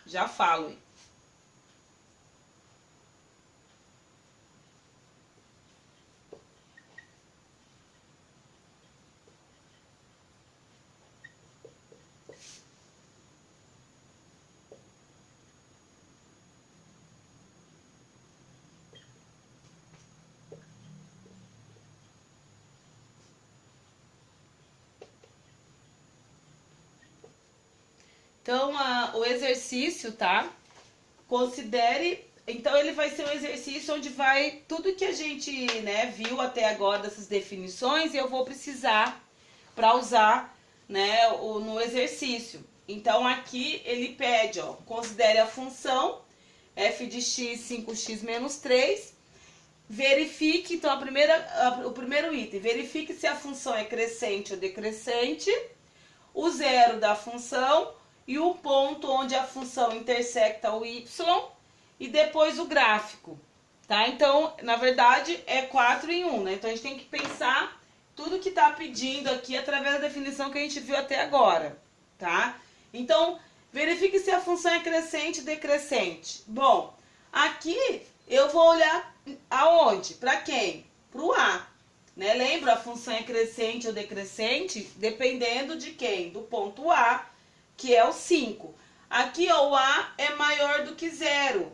Já falo. Então, o exercício, tá? Considere... Então, ele vai ser um exercício onde vai tudo que a gente, né, viu até agora dessas definições, eu vou precisar para usar, né, no exercício. Então, aqui ele pede, ó, considere a função f de x 5x menos 3. Verifique, então, o primeiro item, verifique se a função é crescente ou decrescente, o zero da função e o ponto onde a função intersecta o y e depois o gráfico, tá? Então, na verdade, é 4 em 1, né? Então, a gente tem que pensar tudo que tá pedindo aqui através da definição que a gente viu até agora, tá? Então, verifique se a função é crescente ou decrescente. Bom, aqui eu vou olhar aonde? Para quem? Para o A, né? Lembra, a função é crescente ou decrescente dependendo de quem? Do ponto A, que é o 5. Aqui, ó, o A é maior do que 0.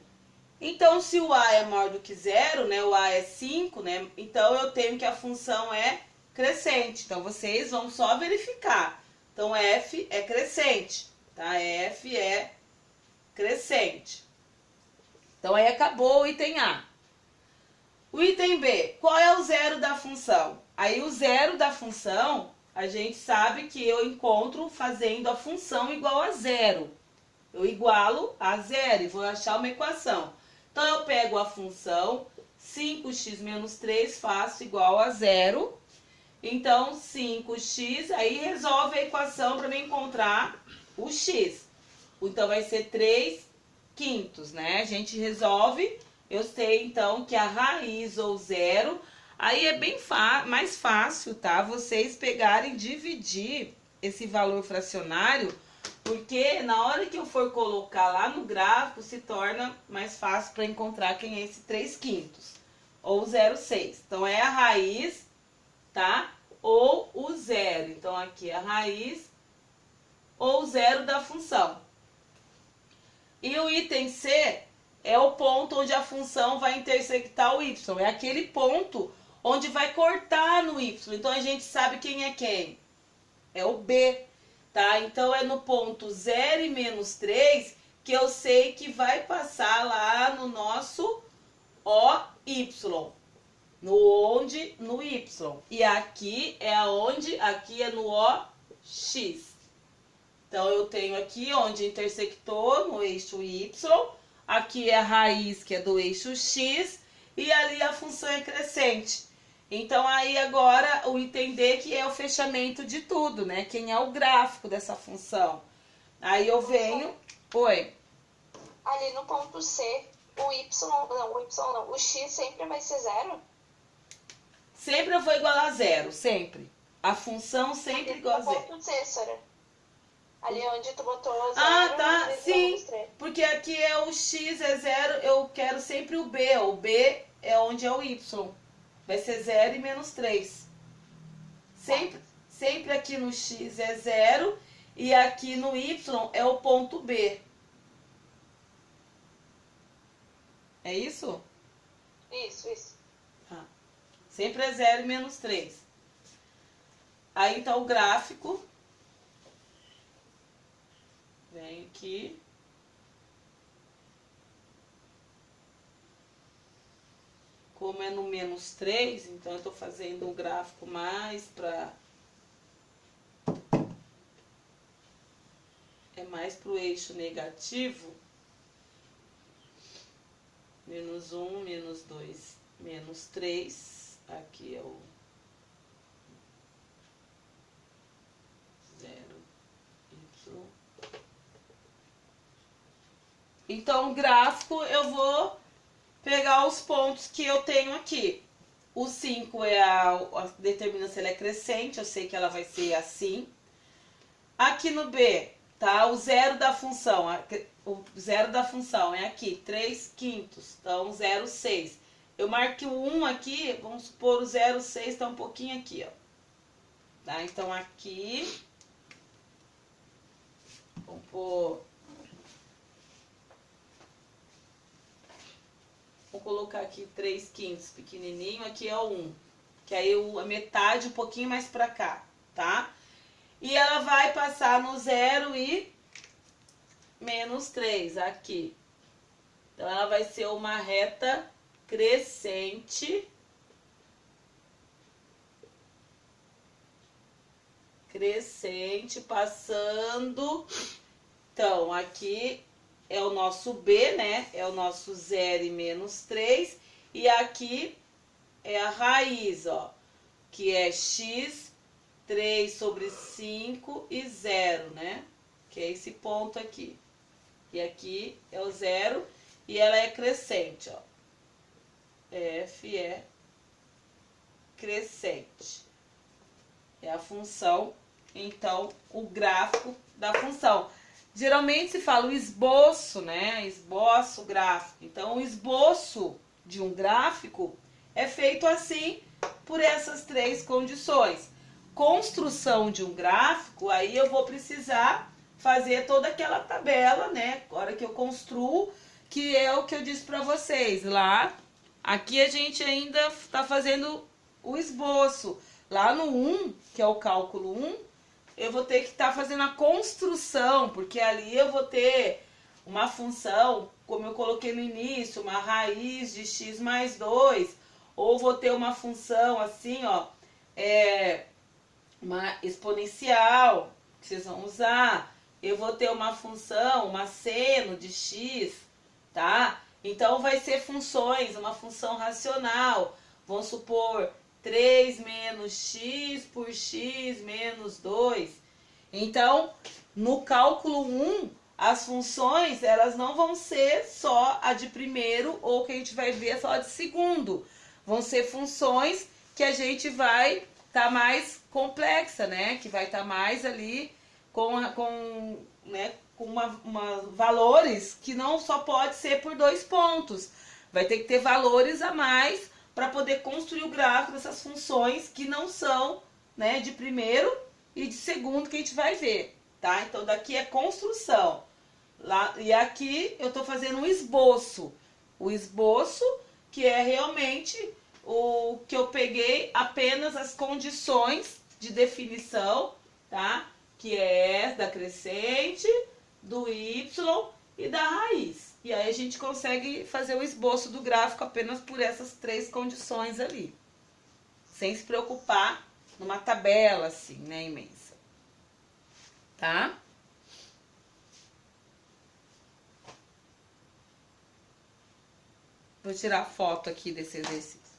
Então, se o A é maior do que 0, né? O A é 5, né? Então, eu tenho que a função é crescente. Então, vocês vão só verificar. Então, F é crescente, tá? F é crescente. Então, aí acabou o item A. O item B, qual é o zero da função? Aí, o zero da função, a gente sabe que eu encontro fazendo a função igual a zero. Eu igualo a zero e vou achar uma equação. Então, eu pego a função 5x menos 3, faço igual a zero. Então, 5x, aí resolve a equação para me encontrar o x. Então, vai ser 3 quintos, né? A gente resolve, eu sei, então, que a raiz ou zero, aí é bem mais fácil, tá? Vocês pegarem e dividir esse valor fracionário, porque na hora que eu for colocar lá no gráfico, se torna mais fácil para encontrar quem é esse 3 quintos, ou 0,6. Então, é a raiz, tá? Ou o zero. Então, aqui é a raiz ou o zero da função. E o item C é o ponto onde a função vai intersectar o y. É aquele ponto onde vai cortar no y. Então, a gente sabe quem é quem? É o B, tá? Então, é no ponto 0 e menos 3 que eu sei que vai passar lá no nosso OY. No Y. E aqui é aonde? Aqui é no OX. Então, eu tenho aqui onde intersectou no eixo Y. Aqui é a raiz, que é do eixo X. E ali a função é crescente. Então, aí agora o item D, que é o fechamento de tudo, né? Quem é o gráfico dessa função. Aí eu venho... Oi. Ali no ponto C, o X sempre vai ser zero? Sempre eu vou igualar a zero, sempre. A função sempre igual a zero. No ponto C, Sora. Ali onde tu botou zero. Ah, tá, sim. Porque aqui é o X, é zero, eu quero sempre o B. O B é onde é o Y. Vai ser 0 e menos 3. Sempre aqui no X é 0 e aqui no Y é o ponto B. É isso? Isso. Ah, sempre é 0 e menos 3. Aí, então, o gráfico. Vem aqui. Como é no menos 3, então eu tô fazendo um gráfico mais para... É mais pro eixo negativo. Menos 1, menos 2, menos 3. Aqui é o 0, Y. Então, o gráfico eu vou pegar os pontos que eu tenho aqui. O 5 é determina se ela é crescente, eu sei que ela vai ser assim. Aqui no B, tá? O zero da função, o zero da função é aqui, 3/5, então 0,6. Eu marquei o 1 aqui, vamos supor o 0,6 tá um pouquinho aqui, ó. Tá? Então aqui, vamos pôr, vou colocar aqui 3/5 pequenininho, aqui é o 1, que aí a metade um pouquinho mais pra cá, tá? E ela vai passar no 0 e -3 aqui. Então, ela vai ser uma reta crescente. Crescente, passando. Então, aqui é o nosso B, né? É o nosso 0 e -3. E aqui é a raiz, ó. Que é x 3/5 e 0, né? Que é esse ponto aqui. E aqui é o 0 e ela é crescente, ó. F é crescente. É a função, então, o gráfico da função. Geralmente se fala o esboço, né? Esboço gráfico. Então, o esboço de um gráfico é feito assim por essas três condições. Construção de um gráfico, aí eu vou precisar fazer toda aquela tabela, né? Agora que eu construo, que é o que eu disse para vocês lá. Aqui a gente ainda está fazendo o esboço. Lá no 1, que é o cálculo 1, eu vou ter que estar fazendo a construção, porque ali eu vou ter uma função, como eu coloquei no início, uma raiz de x mais 2, ou vou ter uma função assim, ó, uma exponencial, que vocês vão usar. Eu vou ter uma função, uma seno de x, tá? Então, vai ser funções, uma função racional. Vamos supor 3 menos x por x menos 2. Então, no cálculo 1, as funções, elas não vão ser só a de primeiro ou que a gente vai ver só a de segundo. Vão ser funções que a gente vai estar mais complexa, né? Que vai estar mais ali com valores que não só pode ser por 2 pontos. Vai ter que ter valores a mais para poder construir o gráfico dessas funções que não são, né, de primeiro e de segundo que a gente vai ver, tá? Então, daqui é construção. Lá, e aqui eu estou fazendo um esboço. O esboço, que é realmente o que eu peguei apenas as condições de definição, tá? Que é da crescente, do y e da raiz. E aí a gente consegue fazer o esboço do gráfico apenas por essas três condições ali. Sem se preocupar numa tabela assim, né, imensa. Tá? Vou tirar foto aqui desse exercício.